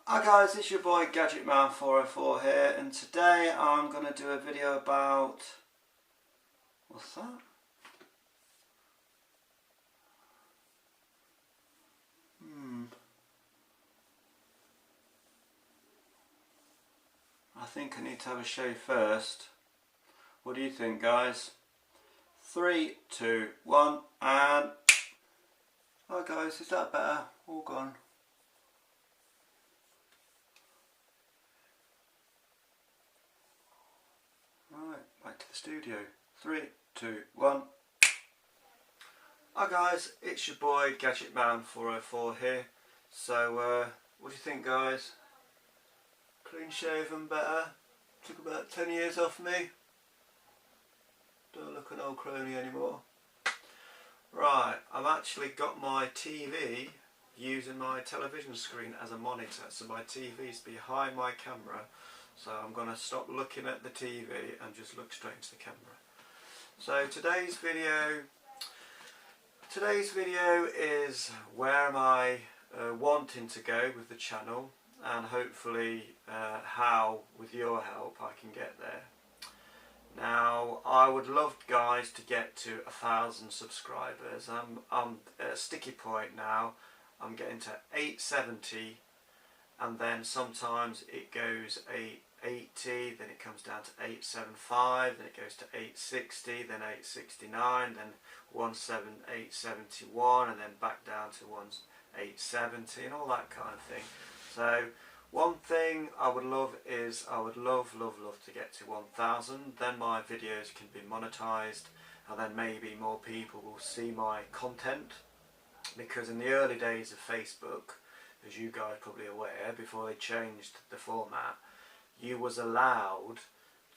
Hi guys, it's your boy Gadgetman 404 here, and today I'm going to do a video about... what's that? I think I need to have a shave first. What do you think, guys? 3, 2, 1, and... Hi guys, is that better? All gone. Right, back to the studio. 3, 2, 1. Hi guys, it's your boy Gadgetman 404 here. So, what do you think, guys? Clean shaven better? Took about 10 years off me. Don't look an old crony anymore. Right, I've actually got my TV using my television screen as a monitor, so my TV is behind my camera, so I'm going to stop looking at the TV and just look straight into the camera. So today's video is where am I wanting to go with the channel, and hopefully how, with your help, I can get there. Now, I would love, guys, to get to 1,000 subscribers. I'm at a sticky point now. I'm getting to 870, and then sometimes it goes 880, then it comes down to 875, then it goes to 860, then 869, then 871, and then back down to 870, and all that kind of thing. So one thing I would love is, I would love to get to 1,000, then my videos can be monetized, and then maybe more people will see my content, because in the early days of Facebook, as you guys are probably aware, before they changed the format, you was allowed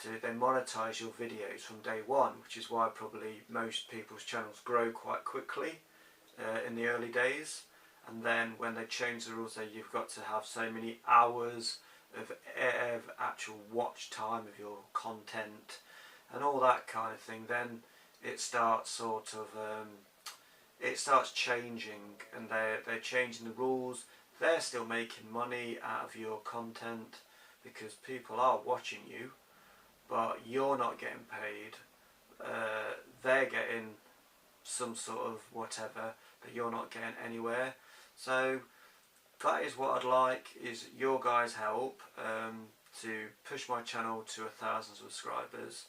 to then monetize your videos from day one, which is why probably most people's channels grow quite quickly in the early days. And then when they change the rules, that you've got to have so many hours of actual watch time of your content and all that kind of thing, then it starts sort of it starts changing, and they're changing the rules. They're still making money out of your content because people are watching you, but you're not getting paid. They're getting some sort of whatever, but you're not getting anywhere. So that is what I'd like, is your guys' help to push my channel to 1,000 subscribers.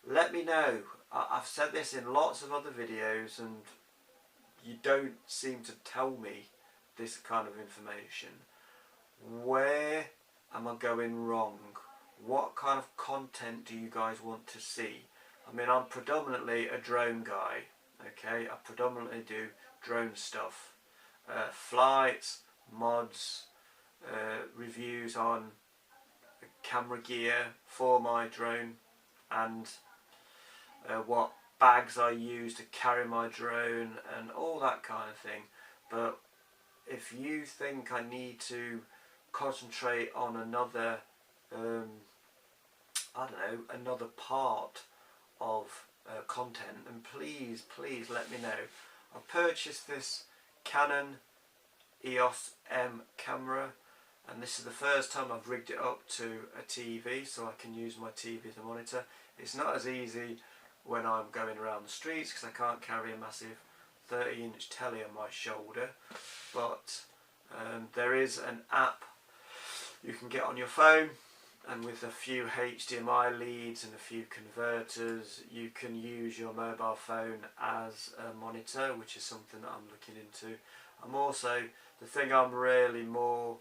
Let me know. I've said this in lots of other videos, and you don't seem to tell me this kind of information. Where am I going wrong? What kind of content do you guys want to see? I mean, I'm predominantly a drone guy, okay? I predominantly do drone stuff. Flights, mods, reviews on camera gear for my drone, and what bags I use to carry my drone and all that kind of thing. But if you think I need to concentrate on another I don't know, another part of content, then please let me know. I purchased this Canon EOS M camera, and this is the first time I've rigged it up to a TV so I can use my TV as a monitor. It's not as easy when I'm going around the streets because I can't carry a massive 30-inch telly on my shoulder, but there is an app you can get on your phone, and with a few HDMI leads and a few converters, you can use your mobile phone as a monitor, which is something that I'm looking into. I'm also, the thing I'm really more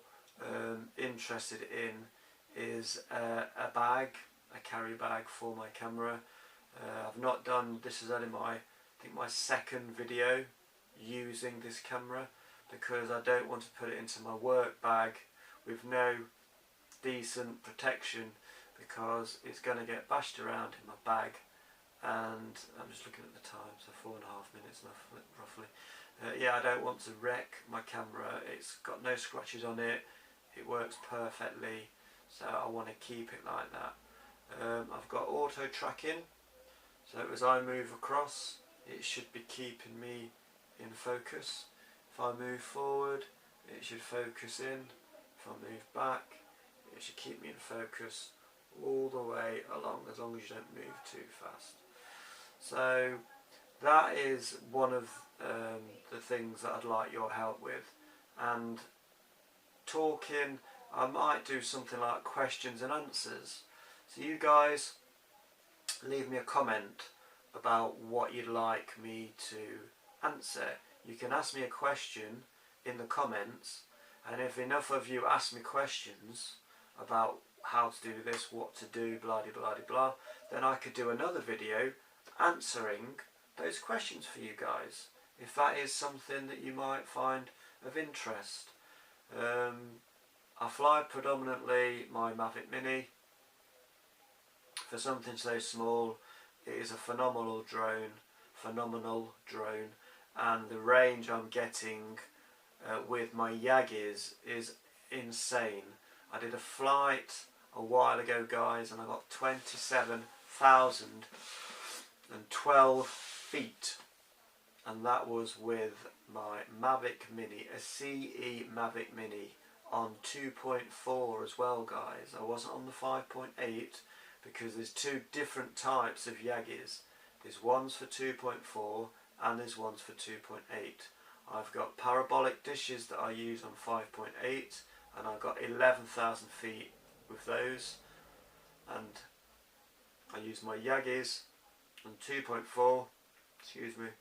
interested in is a bag, a carry bag for my camera. I've not done, this is only I think my second video using this camera, because I don't want to put it into my work bag with no decent protection, because it's going to get bashed around in my bag. And I'm just looking at the time, so 4.5 minutes roughly. Yeah, I don't want to wreck my camera. It's got no scratches on it, it works perfectly, so I want to keep it like that. I've got auto tracking, so as I move across it should be keeping me in focus. If I move forward, it should focus in. If I move back, it should keep me in focus all the way along, as long as you don't move too fast. So that is one of the things that I'd like your help with. And talking, I might do something like questions and answers. So you guys leave me a comment about what you'd like me to answer. You can ask me a question in the comments, and if enough of you ask me questions about how to do this, what to do, blah de blah de blah, then I could do another video answering those questions for you guys, if that is something that you might find of interest. I fly predominantly my Mavic Mini. For something so small, it is a phenomenal drone, and the range I'm getting with my Yagis is insane. I did a flight a while ago, guys, and I got 27,012 feet, and that was with my Mavic Mini, a CE Mavic Mini on 2.4 as well, guys. I wasn't on the 5.8 because there's two different types of Yagis. There's ones for 2.4 and there's ones for 2.8. I've got parabolic dishes that I use on 5.8, and I've got 11,000 feet with those, and I use my Yagis on 2.4. Excuse me.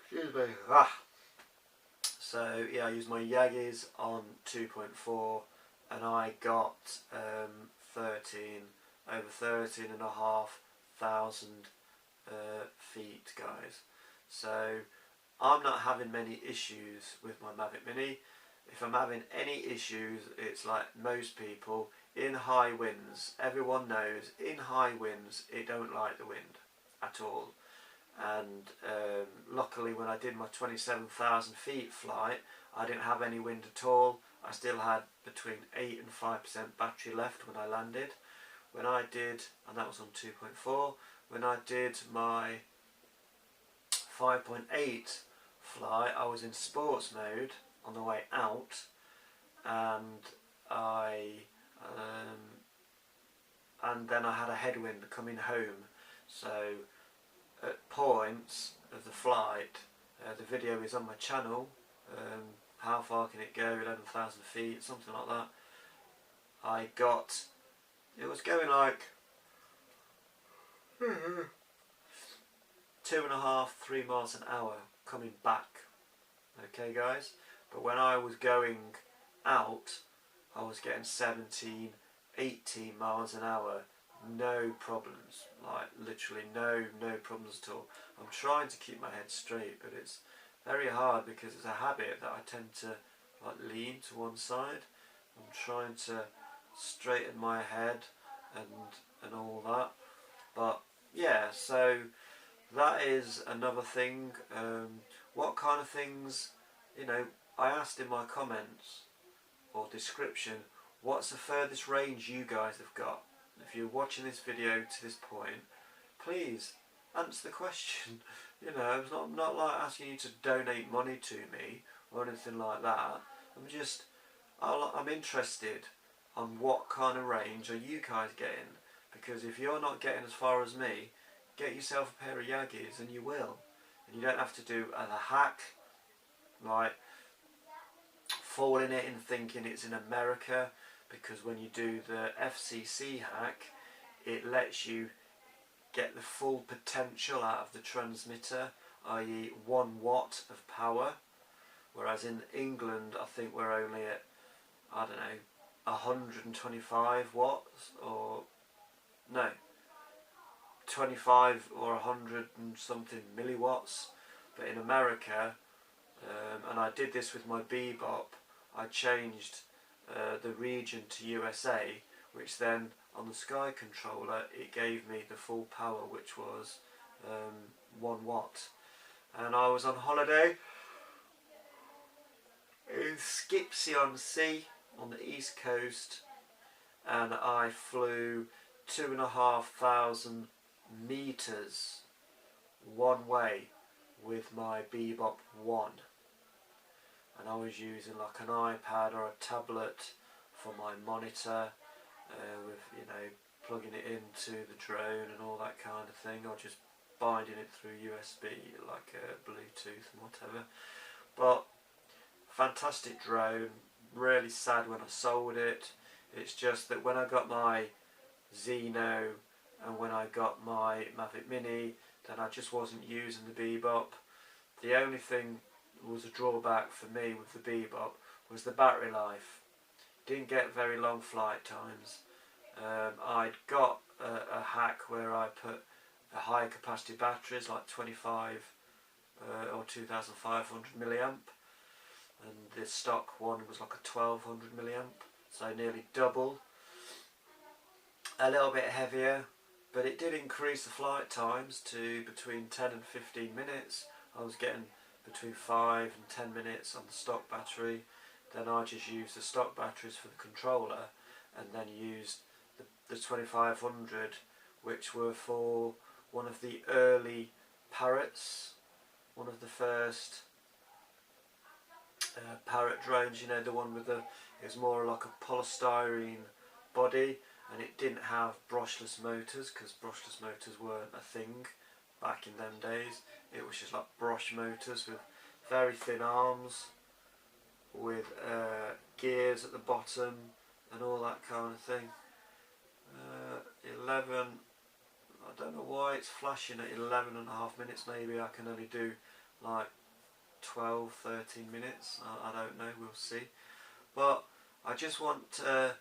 Excuse me. So yeah, I use my Yagis on 2.4, and I got over 13,500 feet, guys. So I'm not having many issues with my Mavic Mini. If I'm having any issues, it's like most people, in high winds. Everyone knows in high winds it don't like the wind at all. And luckily when I did my 27,000 feet flight, I didn't have any wind at all. I still had between 8 and 5% battery left when I landed. When I did, and that was on 2.4, when I did my 5.8 flight, I was in sports mode on the way out, and then I had a headwind coming home. So at points of the flight, the video is on my channel. How far can it go? 11,000 feet, something like that. It was going like 2.5, 3 miles an hour coming back. Okay, guys? But when I was going out, I was getting 17, 18 miles an hour. No problems. Like, literally no problems at all. I'm trying to keep my head straight, but it's very hard because it's a habit that I tend to like lean to one side. I'm trying to straighten my head and all that. But yeah, so that is another thing. What kind of things, I asked in my comments or description, what's the furthest range you guys have got? If you're watching this video to this point, please answer the question. It's not like asking you to donate money to me or anything like that. I'm interested on what kind of range are you guys getting, because if you're not getting as far as me, get yourself a pair of Yagis and you will. And you don't have to do a hack, like falling it and thinking it's in America, because when you do the FCC hack, it lets you get the full potential out of the transmitter, i.e. 1 watt of power, whereas in England I think we're only at, 125 watts, or no, 25 or 100 and something milliwatts. But in America, and I did this with my Bebop, I changed the region to USA, which then on the Sky controller it gave me the full power, which was 1 watt. And I was on holiday in Skipsea-on-Sea on the east coast, and I flew 2,500 meters one way with my Bebop 1. I was using like an iPad or a tablet for my monitor, with, you know, plugging it into the drone and all that kind of thing, or just binding it through USB like a Bluetooth and whatever. But fantastic drone. Really sad when I sold it. It's just that when I got my Xeno and when I got my Mavic Mini, then I just wasn't using the Bebop. The only thing that was a drawback for me with the Bebop was the battery life. Didn't get very long flight times. I'd got a hack where I put a high capacity batteries like 25 or 2500 milliamp, and the stock one was like a 1200 milliamp, so nearly double. A little bit heavier, but it did increase the flight times to between 10 and 15 minutes. I was getting between 5 and 10 minutes on the stock battery. Then I just used the stock batteries for the controller, and then used the 2500, which were for one of the early Parrots, one of the first Parrot drones, you know, the one with the, it was more like a polystyrene body, and it didn't have brushless motors, because brushless motors weren't a thing back in them days. It was just like brush motors with very thin arms, with gears at the bottom and all that kind of thing. 11, I don't know why it's flashing at 11 and a half minutes. Maybe I can only do like 12, 13 minutes, I don't know, we'll see. But I just want to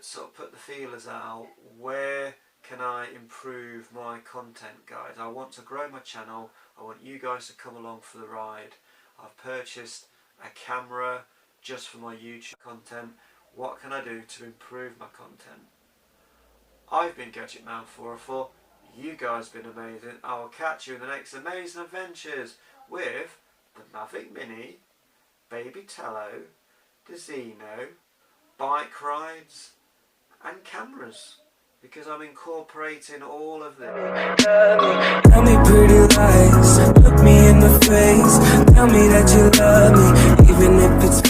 sort of put the feelers out. Where can I improve my content, guys? I want to grow my channel. I want you guys to come along for the ride. I've purchased a camera just for my YouTube content. What can I do to improve my content? I've been Gadgetman 404. You guys have been amazing. I will catch you in the next amazing adventures with the Mavic Mini, Baby Tello, the Xeno, bike rides and cameras, because I'm incorporating all of this. Tell me pretty lies, look me in the face, tell me that you love me, even if it's